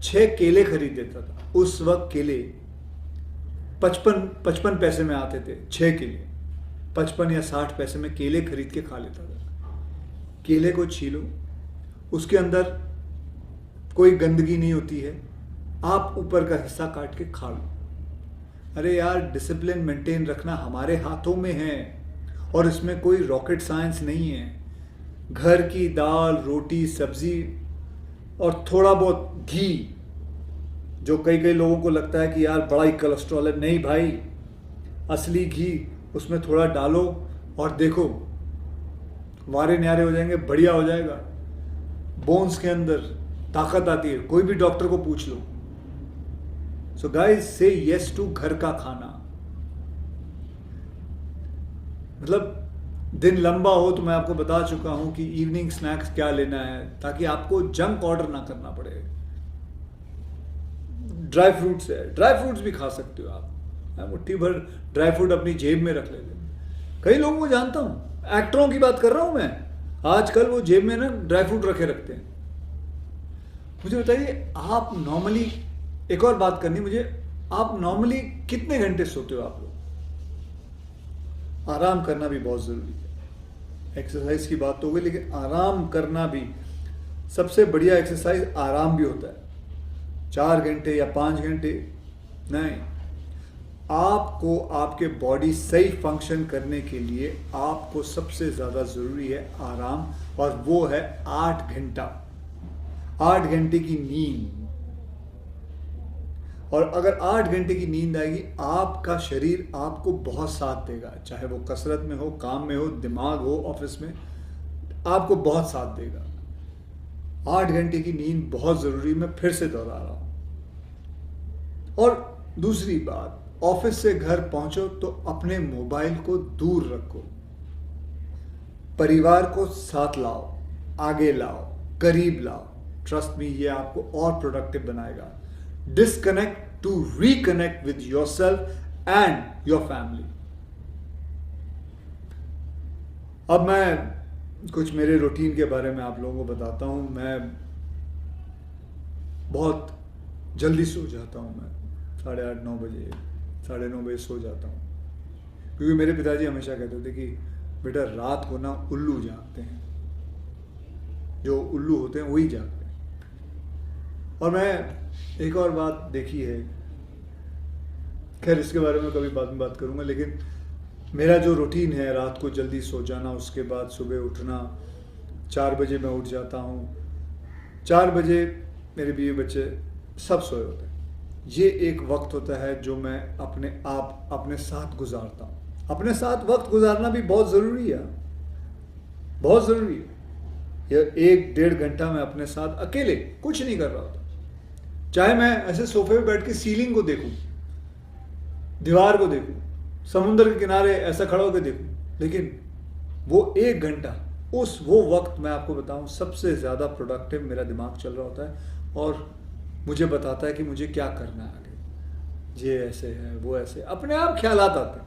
6 केले खरीद देता था। उस वक्त केले 55 पैसे में आते थे, 6 केले 55 या 60 पैसे में केले खरीद के खा लेता था। केले को छीलो, उसके अंदर कोई गंदगी नहीं होती है, आप ऊपर का हिस्सा काट के खा लो। अरे यार, डिसिप्लिन मेंटेन रखना हमारे हाथों में है और इसमें कोई रॉकेट साइंस नहीं है। घर की दाल, रोटी, सब्जी और थोड़ा बहुत घी, जो कई कई लोगों को लगता है कि यार बड़ा ही कोलेस्ट्रॉल है, नहीं भाई, असली घी उसमें थोड़ा डालो और देखो वारे न्यारे हो जाएंगे, बढ़िया हो जाएगा। बोन्स के अंदर ताकत आती है, कोई भी डॉक्टर को पूछ लो। सो गाइस, से यस टू घर का खाना। मतलब दिन लंबा हो तो मैं आपको बता चुका हूं कि इवनिंग स्नैक्स क्या लेना है, ताकि आपको जंक ऑर्डर ना करना पड़े। ड्राई फ्रूट्स है, ड्राई फ्रूट्स भी खा सकते हो आप, मुट्ठी भर ड्राई फ्रूट अपनी जेब में रख लेते हैं। कई लोगों को जानता हूं, एक्टरों की बात कर रहा हूं मैं, आजकल वो जेब में ना ड्राई फ्रूट रखे रखते हैं। मुझे बताइए, आप नॉर्मली, एक और बात करनी मुझे, आप नॉर्मली कितने घंटे सोते हो आप लोग? आराम करना भी बहुत जरूरी है। एक्सरसाइज की बात तो हो गई, लेकिन आराम करना भी, सबसे बढ़िया एक्सरसाइज आराम भी होता है। 4 घंटे या 5 घंटे नहीं, आपको आपके बॉडी सही फंक्शन करने के लिए आपको सबसे ज़्यादा ज़रूरी है आराम, और वो है 8 घंटा, 8 घंटे की नींद। और अगर 8 घंटे की नींद आएगी, आपका शरीर आपको बहुत साथ देगा, चाहे वो कसरत में हो, काम में हो, दिमाग हो, ऑफिस में, आपको बहुत साथ देगा। 8 घंटे की नींद बहुत ज़रूरी, मैं फिर से दोहरा रहा हूँ। और दूसरी बात, ऑफिस से घर पहुंचो तो अपने मोबाइल को दूर रखो, परिवार को साथ लाओ, आगे लाओ, करीब लाओ। ट्रस्ट मी, ये आपको और प्रोडक्टिव बनाएगा। Disconnect to reconnect with yourself and your family. अब मैं कुछ मेरे रूटीन के बारे में आप लोगों को बताता हूं। मैं बहुत जल्दी सो जाता हूं, मैं 8:30 9 बजे, 9:30 बजे सो जाता हूं, क्योंकि मेरे पिताजी हमेशा कहते थे कि बेटा, रात को ना उल्लू जागते हैं, जो उल्लू होते हैं वही जागते हैं। और मैं एक और बात देखी है, खैर इसके बारे में कभी बाद में बात करूंगा, लेकिन मेरा जो रूटीन है, रात को जल्दी सो जाना, उसके बाद सुबह उठना, 4 बजे मैं उठ जाता हूँ। 4 बजे मेरे बीवी बच्चे सब सोए होते हैं। ये एक वक्त होता है जो मैं अपने साथ गुजारता हूँ। अपने साथ वक्त गुजारना भी बहुत ज़रूरी है, बहुत ज़रूरी है। यह 1-1.5 घंटा मैं अपने साथ अकेले कुछ नहीं कर रहा होता, चाहे मैं ऐसे सोफे पे बैठ के सीलिंग को देखूं, दीवार को देखूं, समुद्र के किनारे ऐसा खड़ा होकर देखूं, लेकिन वो 1 घंटा, वो वक्त मैं आपको बताऊं, सबसे ज़्यादा प्रोडक्टिव मेरा दिमाग चल रहा होता है और मुझे बताता है कि मुझे क्या करना है आगे। ये ऐसे है, वो ऐसे, अपने आप ख्यालात आते हैं।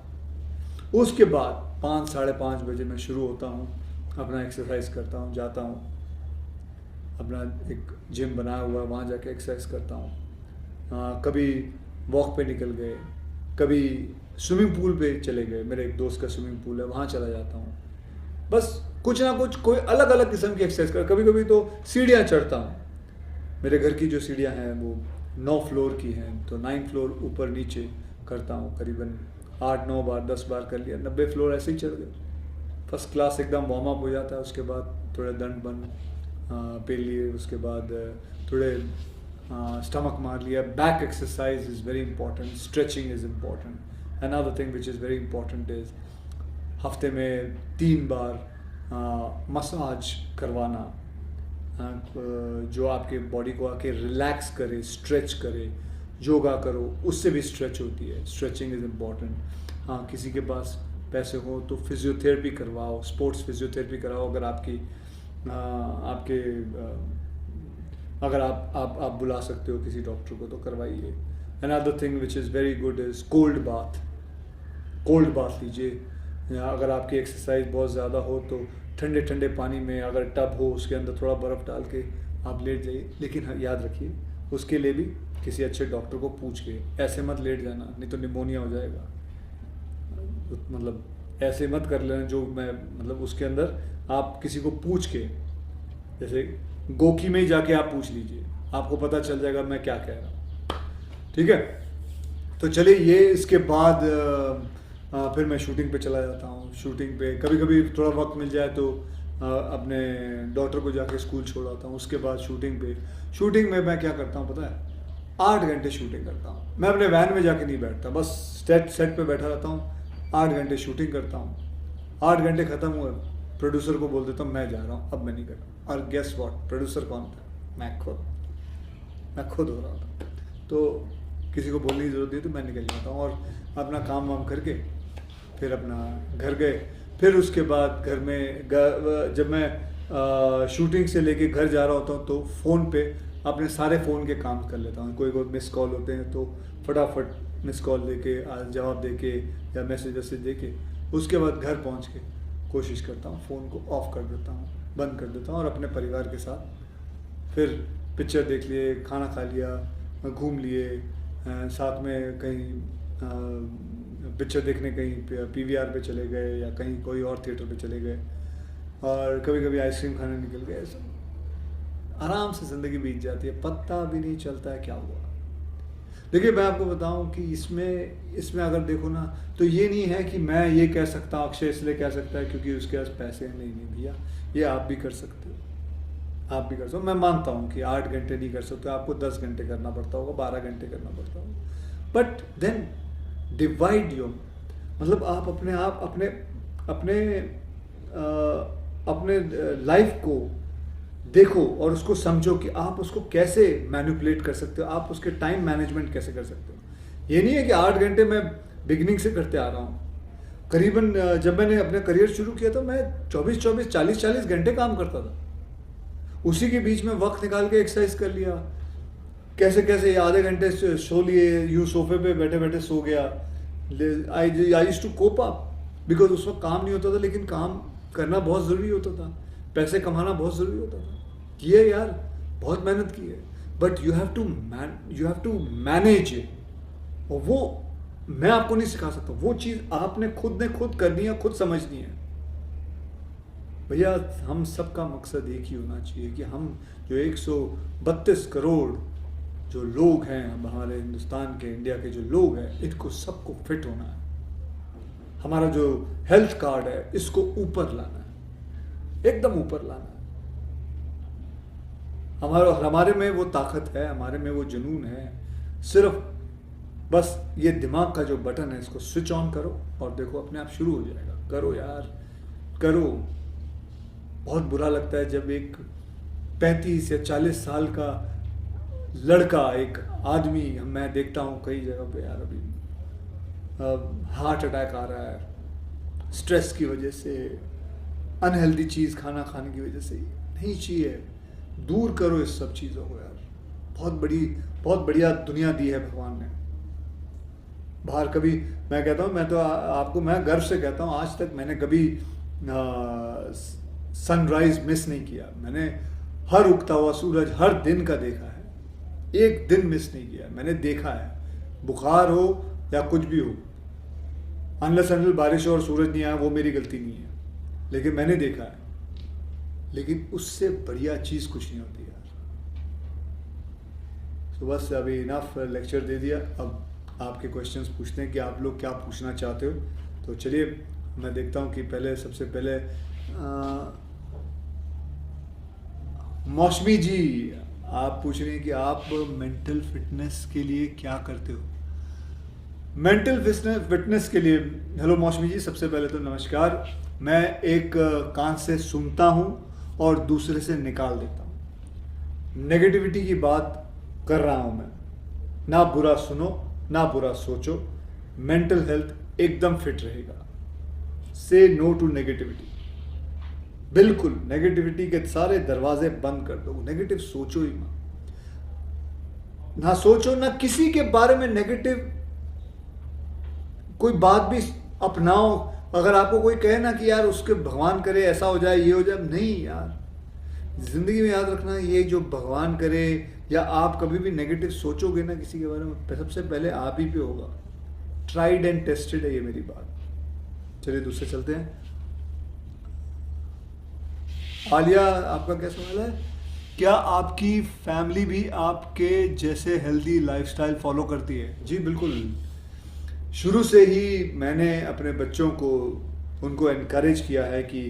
उसके बाद 5 साढ़े 5 बजे मैं शुरू होता हूँ, अपना एक्सरसाइज करता हूँ, जाता हूँ, अपना एक जिम बनाया हुआ है, वहाँ जाके एक्सरसाइज करता हूँ। कभी वॉक पे निकल गए, कभी स्विमिंग पूल पे चले गए, मेरे एक दोस्त का स्विमिंग पूल है, वहाँ चला जाता हूँ। बस कुछ ना कुछ, कोई अलग अलग किस्म की एक्सरसाइज कर। कभी कभी तो सीढ़ियाँ चढ़ता हूँ। मेरे घर की जो सीढ़ियाँ हैं वो 9 फ्लोर की हैं, तो 9 फ्लोर ऊपर नीचे करता हूँ, करीबन 8-9 बार 10 बार कर लिया, 90 फ्लोर ऐसे ही चढ़ गए। फर्स्ट क्लास एकदम वार्म अप हो जाता है। उसके बाद थोड़े दंड बन पे लिए, उसके बाद थोड़े स्टमक मार लिया। Back exercise is very important, stretching is important. Another thing which is very important is हफ्ते में 3 बार मसाज करवाना, जो आपके बॉडी को आके रिलैक्स करे, स्ट्रेच करे। योगा करो, उससे भी स्ट्रेच होती है, स्ट्रेचिंग इज़ इम्पॉर्टेंट। हाँ, किसी के पास पैसे हो तो फिजियोथेरेपी करवाओ, स्पोर्ट्स फिजियोथेरेपी कराओ। अगर अगर आप बुला सकते हो किसी डॉक्टर को तो करवाइए। Another thing which is very good is cold bath लीजिए। या अगर आपकी एक्सरसाइज बहुत ज़्यादा हो तो ठंडे ठंडे पानी में, अगर टब हो उसके अंदर थोड़ा बर्फ़ डाल के आप लेट जाइए। लेकिन हाँ, याद रखिए उसके लिए भी किसी अच्छे डॉक्टर को पूछ के, ऐसे मत लेट जाना नहीं तो निमोनिया हो जाएगा। मतलब ऐसे मत कर लेना जो मैं मतलब उसके अंदर आप किसी को पूछ के, जैसे गोकी में ही जाके आप पूछ लीजिए, आपको पता चल जाएगा मैं क्या कह रहा हूँ। ठीक है, तो चलिए ये इसके बाद फिर मैं शूटिंग पे चला जाता हूँ। शूटिंग पे कभी कभी थोड़ा वक्त मिल जाए तो अपने डॉटर को जाके स्कूल छोड़ आता हूँ। उसके बाद शूटिंग में मैं क्या करता हूँ पता है, 8 घंटे शूटिंग करता हूँ। मैं अपने वैन में जाके नहीं बैठता, बस सेट पे बैठा रहता हूँ, 8 घंटे शूटिंग करता हूँ। 8 घंटे ख़त्म हुए, प्रोड्यूसर को बोल देता हूँ मैं जा रहा हूँ, अब मैं नहीं कर रहा। और गेस व्हाट, प्रोड्यूसर कौन था? मैं खुद हो रहा था। तो किसी को बोलने की ज़रूरत नहीं, तो मैं निकल जाता हूँ और अपना काम वाम करके फिर अपना घर गए। फिर उसके बाद घर में जब मैं शूटिंग से लेके घर जा रहा होता हूँ तो फ़ोन पे अपने सारे फ़ोन के काम कर लेता हूँ। कोई मिस कॉल होते हैं तो फटाफट मिस कॉल दे के जवाब दे के या मैसेज दे के उसके बाद घर पहुँच के कोशिश करता हूँ फ़ोन को ऑफ़ कर देता हूँ, बंद कर देता हूँ और अपने परिवार के साथ फिर पिक्चर देख लिए, खाना खा लिया, घूम लिए, साथ में कहीं पिक्चर देखने कहीं पीवीआर पे चले गए या कहीं कोई और थिएटर पे चले गए, और कभी कभी आइसक्रीम खाने निकल गए। सब आराम से ज़िंदगी बीत जाती है, पता भी नहीं चलता है क्या हुआ। देखिए मैं आपको बताऊं कि इसमें अगर देखो ना तो ये नहीं है कि मैं ये कह सकता हूँ अक्षय इसलिए कह सकता है क्योंकि उसके पास पैसे हैं। नहीं भैया, ये आप भी कर सकते हो, आप भी कर सकते हो। मैं मानता हूँ कि 8 घंटे नहीं कर सकते, आपको 10 घंटे करना पड़ता होगा, 12 घंटे करना पड़ता होगा, बट देन डिवाइड योर, मतलब आप अपने लाइफ को देखो और उसको समझो कि आप उसको कैसे मैनिपुलेट कर सकते हो, आप उसके टाइम मैनेजमेंट कैसे कर सकते हो। ये नहीं है कि 8 घंटे मैं बिगिनिंग से करते आ रहा हूँ। करीबन जब मैंने अपना करियर शुरू किया तो मैं 24-24, 40-40 घंटे काम करता था। उसी के बीच में वक्त निकाल के एक्सरसाइज कर लिया, कैसे कैसे आधे घंटे सो लिए, यूँ सोफे पे बैठे बैठे सो गया। I used to cope up because उस वक्त काम नहीं होता था, लेकिन काम करना बहुत ज़रूरी होता था, पैसे कमाना बहुत ज़रूरी होता था। किए यार, बहुत मेहनत की है, but you have to manage it. और वो मैं आपको नहीं सिखा सकता, वो चीज़ आपने खुद करनी है, खुद समझनी है। भैया हम सबका मकसद एक ही होना चाहिए कि हम जो 132 करोड़ जो लोग हैं हमारे हिंदुस्तान के, इंडिया के जो लोग हैं, इनको सबको फिट होना है। हमारा जो हेल्थ कार्ड है इसको ऊपर लाना है, एकदम ऊपर लाना है। हमारे में वो ताकत है, हमारे में वो जुनून है। सिर्फ बस ये दिमाग का जो बटन है इसको स्विच ऑन करो और देखो अपने आप शुरू हो जाएगा। करो यार, करो। बहुत बुरा लगता है जब एक 35 या 40 साल का लड़का, एक आदमी, मैं देखता हूँ कई जगह पे यार, अभी हार्ट अटैक आ रहा है स्ट्रेस की वजह से, अनहेल्दी चीज़ खाना खाने की वजह से। नहीं चाहिए, दूर करो इस सब चीज़ों को यार। बहुत बढ़िया दुनिया दी है भगवान ने। बाहर कभी, मैं कहता हूँ, मैं तो आपको मैं गर्व से कहता हूँ, आज तक मैंने कभी सनराइज मिस नहीं किया। मैंने हर उगता हुआ सूरज हर दिन का देखा है, एक दिन मिस नहीं किया। मैंने देखा है, बुखार हो या कुछ भी हो, अनलेस अनटिल बारिश हो और सूरज नहीं आया, वो मेरी गलती नहीं है, लेकिन मैंने देखा है। लेकिन उससे बढ़िया चीज़ कुछ नहीं होती यार। तो बस अभी इनफ लेक्चर दे दिया, अब आपके क्वेश्चंस पूछते हैं कि आप लोग क्या पूछना चाहते हो। तो चलिए मैं देखता हूँ कि सबसे पहले मौसमी जी आप पूछ रहे हैं कि आप मेंटल फिटनेस के लिए क्या करते हो। मेंटल फिटनेस के लिए, हेलो मौसमी जी, सबसे पहले तो नमस्कार। मैं एक कान से सुनता हूँ और दूसरे से निकाल देता हूँ। नेगेटिविटी की बात कर रहा हूँ मैं, ना बुरा सुनो ना बुरा सोचो, मेंटल हेल्थ एकदम फिट रहेगा। से नो टू नेगेटिविटी, बिल्कुल नेगेटिविटी के सारे दरवाजे बंद कर दो। नेगेटिव सोचो ही मत, ना सोचो, ना किसी के बारे में नेगेटिव कोई बात भी अपनाओ। अगर आपको कोई कहे ना कि यार उसके भगवान करे ऐसा हो जाए, ये हो जाए, नहीं यार, जिंदगी में याद रखना, ये जो भगवान करे या आप कभी भी नेगेटिव सोचोगे ना किसी के बारे में, सबसे पहले आप ही पे होगा। ट्राइड एंड टेस्टेड है ये मेरी बात। चलिए दूसरे चलते हैं। आलिया, आपका क्या सवाल है? क्या आपकी फैमिली भी आपके जैसे हेल्दी लाइफस्टाइल फॉलो करती है? जी बिल्कुल। शुरू से ही मैंने अपने बच्चों को, उनको एनकरेज किया है कि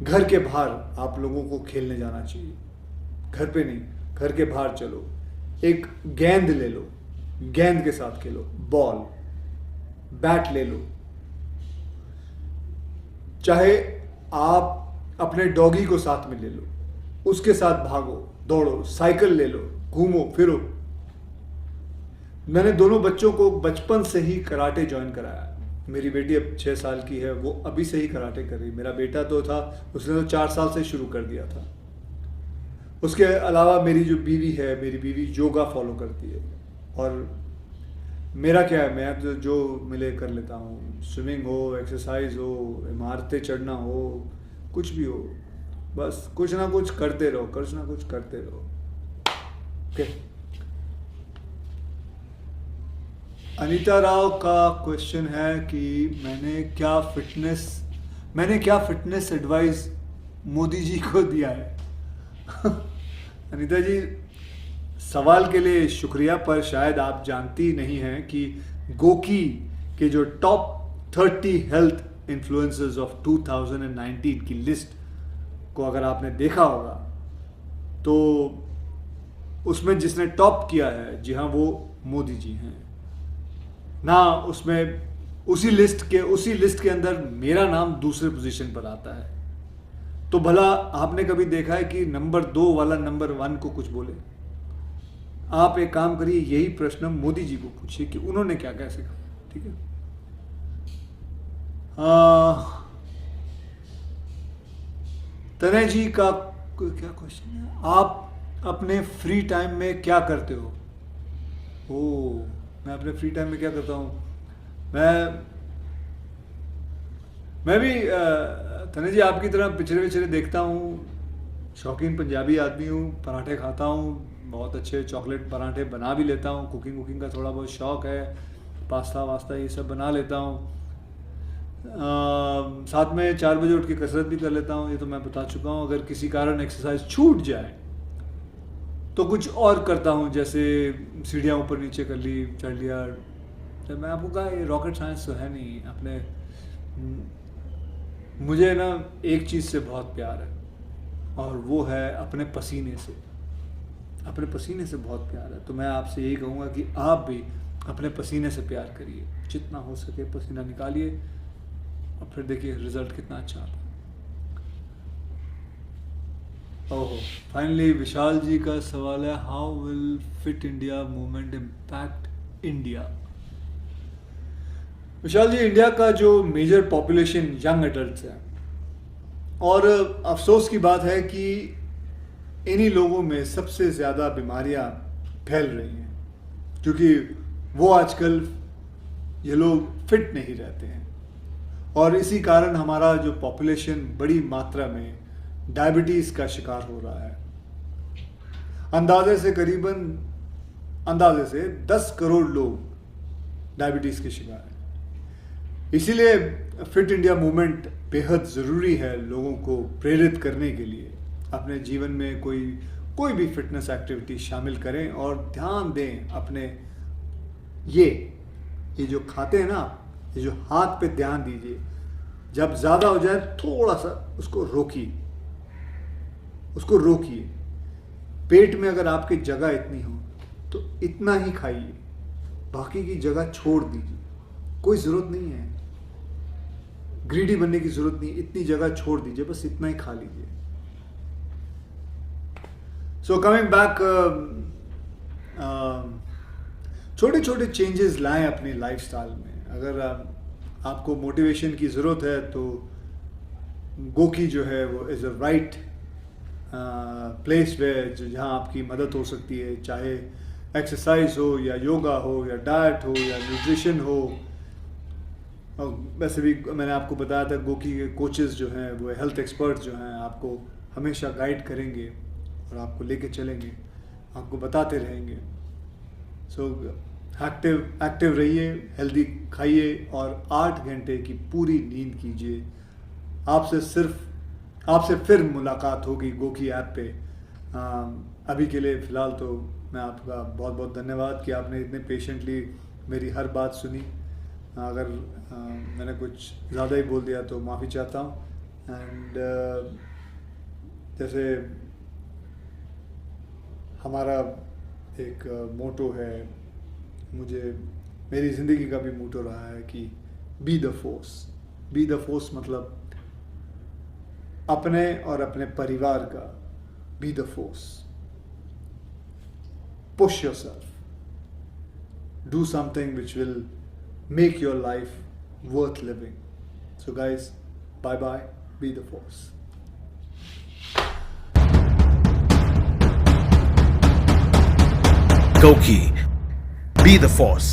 घर के बाहर आप लोगों को खेलने जाना चाहिए। घर पे नहीं, घर के बाहर चलो, एक गेंद ले लो, गेंद के साथ खेलो, बॉल, बैट ले लो, चाहे आप अपने डॉगी को साथ में ले लो, उसके साथ भागो, दौड़ो, साइकिल ले लो, घूमो फिरो। मैंने दोनों बच्चों को बचपन से ही कराटे ज्वाइन कराया। मेरी बेटी अब 6 साल की है, वो अभी से ही कराटे कर रही। मेरा बेटा तो था, उसने तो 4 साल से शुरू कर दिया था। उसके अलावा मेरी जो बीवी है, मेरी बीवी योगा फॉलो करती है। और मेरा क्या है, मैं तो जो मिले कर लेता हूँ। स्विमिंग हो, एक्सरसाइज हो, इमारतें चढ़ना हो, कुछ भी हो, बस कुछ ना कुछ करते रहो, कुछ ना कुछ करते रहो। ओके। अनीता राव का क्वेश्चन है कि मैंने क्या फिटनेस एडवाइस मोदी जी को दिया है? अनीता जी, सवाल के लिए शुक्रिया, पर शायद आप जानती नहीं हैं कि गोकी के जो टॉप 30 हेल्थ इन्फ्लुएंसर्स ऑफ 2019 की लिस्ट को अगर आपने देखा होगा तो उसमें जिसने टॉप किया है, जी हाँ, वो मोदी जी हैं ना। उसमें उसी लिस्ट के अंदर मेरा नाम दूसरे पोजीशन पर आता है। तो भला आपने कभी देखा है कि नंबर 2 वाला नंबर 1 को कुछ बोले? आप एक काम करिए, यही प्रश्न मोदी जी को पूछिए कि उन्होंने क्या क्या सीखा। ठीक है। तनय जी का क्या क्वेश्चन है? आप अपने फ्री टाइम में क्या करते हो? मैं अपने फ्री टाइम में क्या करता हूँ? मैं भी तनय जी आपकी तरह पिक्चरें देखता हूँ। शौकीन पंजाबी आदमी हूँ, पराठे खाता हूँ, बहुत अच्छे चॉकलेट पराठे बना भी लेता हूँ। कुकिंग का थोड़ा बहुत शौक है, पास्ता वास्ता ये सब बना लेता हूँ। साथ में 4 बजे उठ के कसरत भी कर लेता हूँ, ये तो मैं बता चुका हूँ। अगर किसी कारण एक्सरसाइज छूट जाए तो कुछ और करता हूँ, जैसे सीढ़ियाँ ऊपर नीचे कर ली, चढ़ लिया। तो मैं आपको कहा, ये रॉकेट साइंस तो है नहीं। अपने मुझे ना एक चीज़ से बहुत प्यार है, और वो है अपने पसीने से। अपने पसीने से बहुत प्यार है। तो मैं आपसे यही कहूँगा कि आप भी अपने पसीने से प्यार करिए, जितना हो सके पसीना निकालिए, और फिर देखिए रिजल्ट कितना अच्छा आता है। ओहो, फाइनली विशाल जी का सवाल है, how will fit India movement impact India? Vishal ji, India का जो मेजर पॉपुलेशन यंग एडल्ट्स है, और अफसोस की बात है कि इन्हीं लोगों में सबसे ज़्यादा बीमारियां फैल रही हैं, क्योंकि वो आजकल ये लोग फिट नहीं रहते हैं। और इसी कारण हमारा जो पॉपुलेशन बड़ी मात्रा में डायबिटीज़ का शिकार हो रहा है। अंदाजे से 10 करोड़ लोग डायबिटीज़ के शिकार हैं। इसीलिए फिट इंडिया मूवमेंट बेहद ज़रूरी है, लोगों को प्रेरित करने के लिए अपने जीवन में कोई भी फिटनेस एक्टिविटी शामिल करें, और ध्यान दें अपने ये जो खाते हैं ना, ये जो हाथ पे ध्यान दीजिए। जब ज़्यादा हो जाए थोड़ा सा उसको रोकिए। पेट में अगर आपकी जगह इतनी हो तो इतना ही खाइए, बाकी की जगह छोड़ दीजिए। कोई ज़रूरत नहीं है, ग्रीडी बनने की ज़रूरत नहीं, इतनी जगह छोड़ दीजिए, बस इतना ही खा लीजिए। सो कमिंग बैक, छोटे छोटे चेंजेस लाएं अपनी लाइफस्टाइल में। अगर आपको मोटिवेशन की ज़रूरत है तो गोकी जो है वो इज़ अ राइट प्लेस वे, जहाँ आपकी मदद हो सकती है, चाहे एक्सरसाइज हो या योगा हो या डाइट हो या न्यूट्रिशन हो। और वैसे भी मैंने आपको बताया था, गोकी के कोचेज़ जो हैं वो हेल्थ एक्सपर्ट्स जो हैं आपको हमेशा गाइड करेंगे और आपको लेके चलेंगे, आपको बताते रहेंगे। सो एक्टिव रहिए, हेल्दी खाइए और 8 घंटे की पूरी नींद कीजिए। आपसे फिर मुलाकात होगी गोकी ऐप पे। अभी के लिए फ़िलहाल तो मैं आपका बहुत बहुत धन्यवाद कि आपने इतने पेशेंटली मेरी हर बात सुनी। अगर मैंने कुछ ज़्यादा ही बोल दिया तो माफ़ी चाहता हूँ। एंड जैसे हमारा एक मोटो है, मेरी ज़िंदगी का भी मोटो रहा है कि बी द फोर्स मतलब अपने और अपने परिवार का be the force. Push yourself, do something which will make your life worth living. So guys, bye bye, be the force. Goki, be the force.